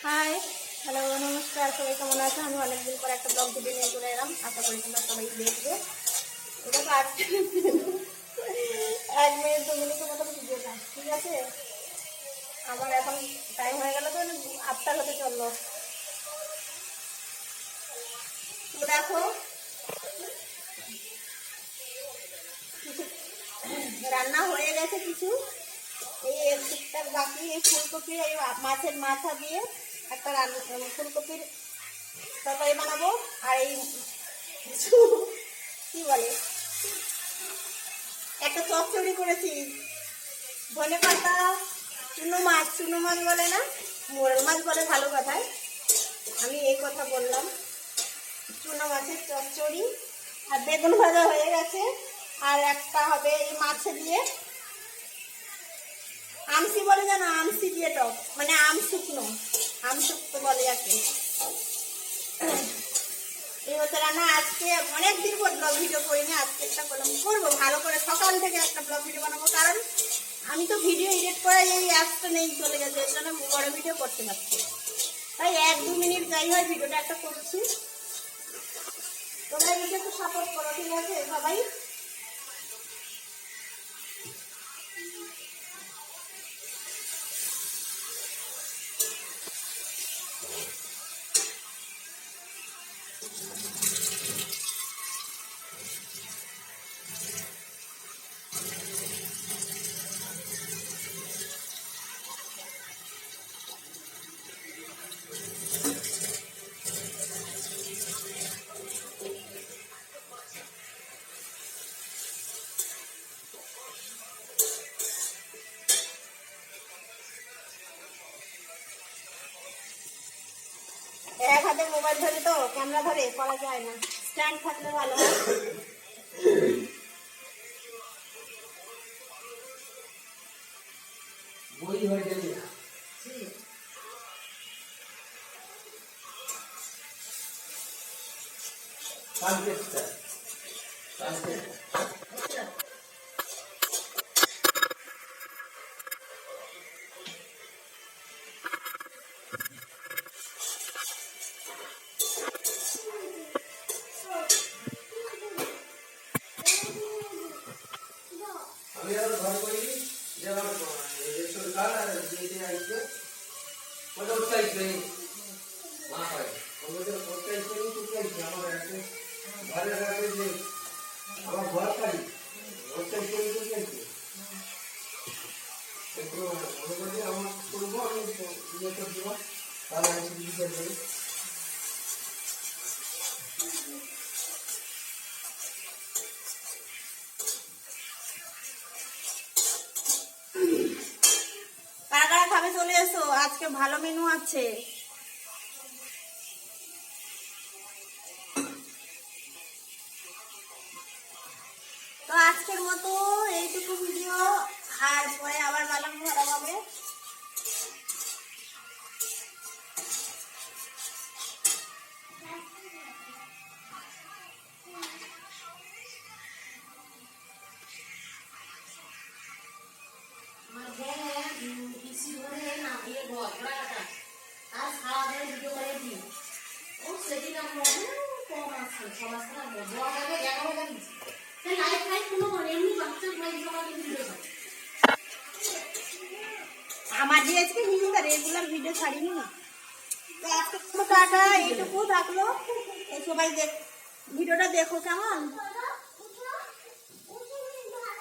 High, hello, নমস্কার। সবাই কেমন আছো? আমি অনেকদিন পর একটা ব্লগ ভিডিও নিয়ে চলে এলাম। আশা করি তোমরা সবাই দেখবে। এটা তো 1 মিনিট 2 মিনিটের মতো ভিডিওটা, ঠিক আছে? আমার এখন টাইম হয়ে গেল তো 8টা হতে চললো। তো দেখো, কিছু রান্না হয়ে গেছে, কিছু এই টুকটাক বাকি। এই ফুলকপি, এই মাছের মাথা দিয়ে একটা ফুলকপির তরকারি বানাবো। আর এই কি বলে, একটা চচ্চড়ি করেছি। ধনে পাতা, চুনো মাছ বলে না, মোরল মাছ বলে ভালো কথায়, আমি এই কথা বললাম। চুনো মাছের চচ্চড়ি আর বেগুন ভাজা হয়ে গেছে। আর একটা হবে এই মাছ দিয়ে আমসি বলে, জানো? আমসি দিয়ে টক, মানে আম শুকনো বলে যাকে। এই হচ্ছে রান্না। আজকে অনেকদিন পর ব্লগ ভিডিও করিনি, আজকে একটা করবো ভালো করে। সকাল থেকে একটা ব্লগ ভিডিও বানাবো, কারণ আমি তো ভিডিও এডিট করে এই অ্যাপসটা নেই, চলে গেছে, এর জন্য বড় ভিডিও করতে পারছি। তাই 1-2 মিনিট যাই হয় ভিডিওটা একটা করছি। তোমরা এদিকে একটু সাপোর্ট করো, ঠিক আছে সবাই? এক হাতে মোবাইল ধরে তো ক্যামেরা ধরে করা যায় না, স্ট্যান্ড থাকলে ভালো হয়। বই হয়ে যাবে। আমি আর ঘর করি যে আমার রেশন কার্ড আর দিয়ে আসবে ওটা উৎসাহিত মা হয় আমাদের উৎসাহিত উৎসাহিত আমার একটা ঘরে রাখবে যে আমার ঘর কারি উৎসাহিত উৎসাহিত একটু মনে করি আমার করবো, আমি ইয়ে করে দেবো, তাহলে আমি বিচার করি। কারা কারা খাবে চলে এসো, আজকে ভালো মেনু আছে। তো আজকের মতো এইটুকু ভিডিও, আর পরে আবার বানানো ভালো হবে। আমার যে আজকে রেগুলার ভিডিও ছাড়িনি। তো আজকে টাটা, এইটুকু থাকলো। সবাই ভিডিওটা দেখো কেমন।